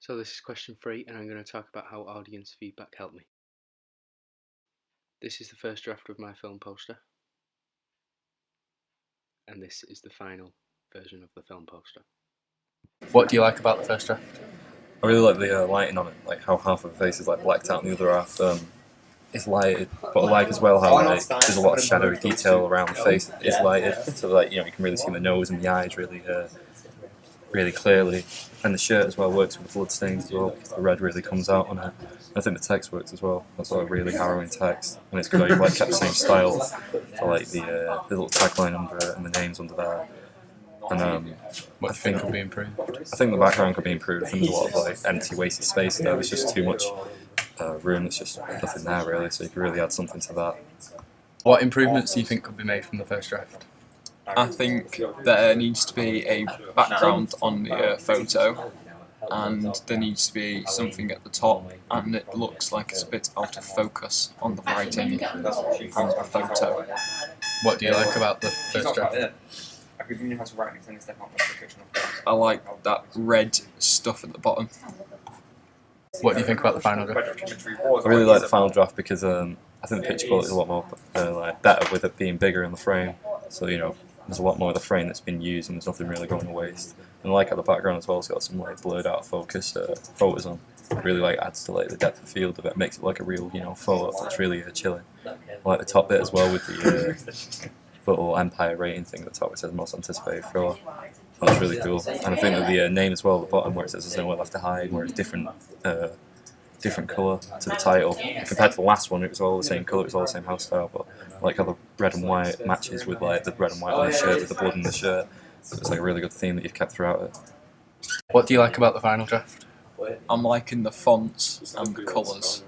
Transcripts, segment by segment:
So this is question 3 and I'm going to talk about how audience feedback helped me. This is the first draft of my film poster. And this is the final version of the film poster. What do you like about the first draft? I really like the lighting on it, like how half of the face is like blacked out and the other half is lighted. But I like as well how there's a lot of shadowy detail around the face that is lighted, so that you can really see the nose and the eyes really clearly. And the shirt as well works with the blood stains as well, because the red really comes out on it. I think the text works as well. That's like a really harrowing text, and it's good how you've like kept the same style for like the little tagline under it and the names under there. And What do you think could be improved? I think the background could be improved. I think there's a lot of like empty, wasted space there. There's just too much room. It's just nothing there really. So you could really add something to that. What improvements do you think could be made from the first draft? I think there needs to be a background on the photo, and there needs to be something at the top, and it looks like it's a bit out of focus on the writing on the photo. What do you like about the first draft? I like that red stuff at the bottom. What do you think about the final draft? I really like the final draft because I think the picture quality is a lot more better with it being bigger in the frame. So there's a lot more of the frame that's been used and there's nothing really going to waste. And I like how the background as well has got some like blurred out focus photos on. It really adds to like the depth of field of it, makes it like a real photo that's really chilling. I like the top bit as well with the little Empire rating thing at the top, which says most anticipated thriller. That's really cool. And I think that the name as well at the bottom, where it says there's nowhere left to hide, where it's different colour to the title. Compared to the last one, it was all the same colour, it was all the same house style, but I like how the red and white matches with like the red and white on the shirt with the blood in the shirt. So it's like a really good theme that you've kept throughout it. What do you like about the final draft? I'm liking the fonts and the colours,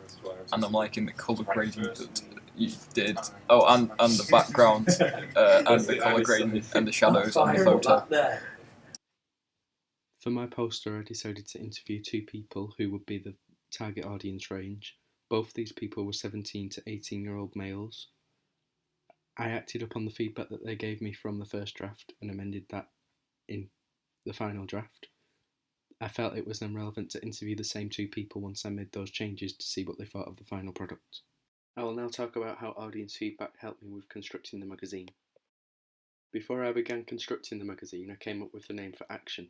and I'm liking the colour grading that you did. Oh, and the background, and the colour grading and the shadows on the photo. For my poster, I decided to interview 2 people who would be the target audience range. Both these people were 17 to 18-year-old males. I acted upon the feedback that they gave me from the first draft and amended that in the final draft. I felt it was then relevant to interview the same 2 people once I made those changes to see what they thought of the final product. I will now talk about how audience feedback helped me with constructing the magazine. Before I began constructing the magazine, I came up with the name for Action.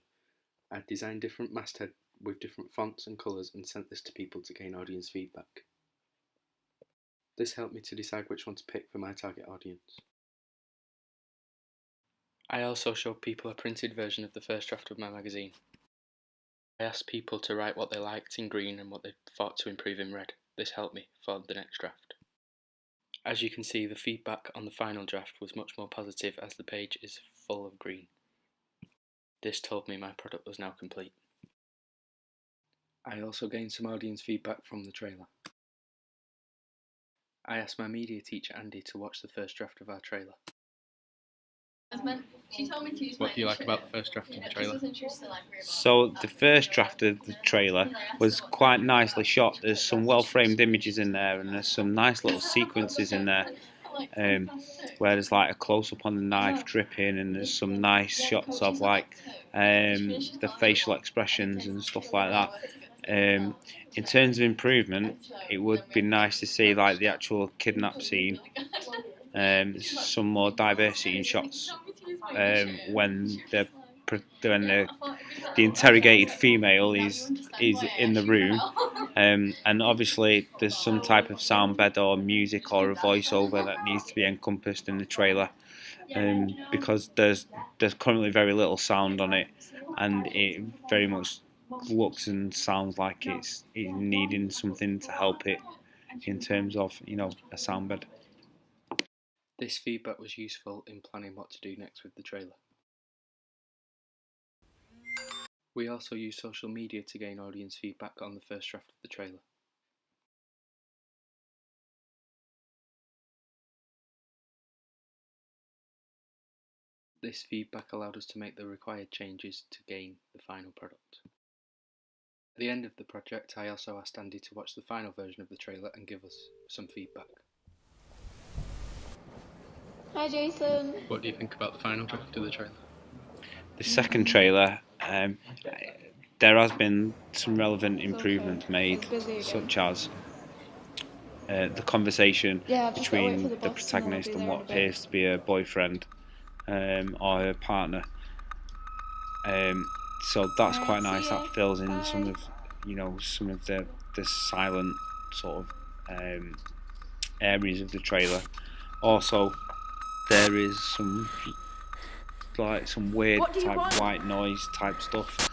I designed different mastheads with different fonts and colours and sent this to people to gain audience feedback. This helped me to decide which one to pick for my target audience. I also showed people a printed version of the first draft of my magazine. I asked people to write what they liked in green and what they thought to improve in red. This helped me for the next draft. As you can see, the feedback on the final draft was much more positive as the page is full of green. This told me my product was now complete. I also gained some audience feedback from the trailer. I asked my media teacher Andy to watch the first draft of our trailer. What do you like about the first draft of the trailer? So the first draft of the trailer was quite nicely shot. There's some well-framed images in there, and there's some nice little sequences in there, where there's like a close-up on the knife dripping, and there's some nice shots of like the facial expressions and stuff like that. In terms of improvement, it would be nice to see like the actual kidnap scene. Some more diversity in shots when the interrogated female is in the room, and obviously there's some type of sound bed or music or a voiceover that needs to be encompassed in the trailer, because there's currently very little sound on it, and it very much looks and sounds like it's needing something to help it in terms of a sound bed. This feedback was useful in planning what to do next with the trailer. We also used social media to gain audience feedback on the first draft of the trailer. This feedback allowed us to make the required changes to gain the final product. At the end of the project, I also asked Andy to watch the final version of the trailer and give us some feedback. Hi Jason. What do you think about the final draft of the trailer? The second trailer, there has been some relevant improvements made, such as the conversation between the protagonist and what appears to be her boyfriend or her partner. So that's quite nice. That fills in some of the silent sort of areas of the trailer. Also, there is some weird type white noise type stuff,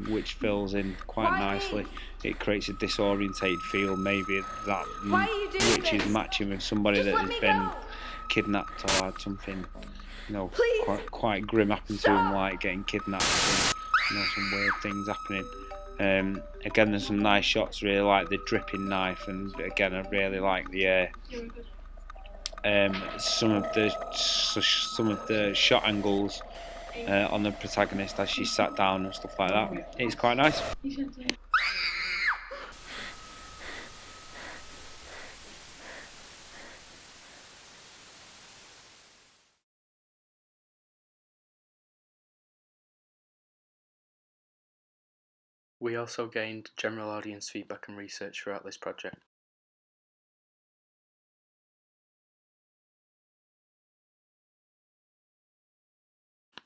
which fills in quite nicely. It creates a disorientated feel, maybe that which is matching with somebody that has been kidnapped or had something, quite grim happen to him, like getting kidnapped and some weird things happening. Again, there's some nice shots. Really like the dripping knife, and again, I really like the some of the shot angles on the protagonist as she sat down and stuff like that. It's quite nice. We also gained general audience feedback and research throughout this project.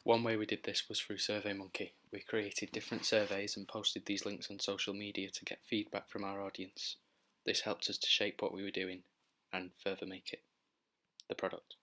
One way we did this was through SurveyMonkey. We created different surveys and posted these links on social media to get feedback from our audience. This helped us to shape what we were doing and further make it the product.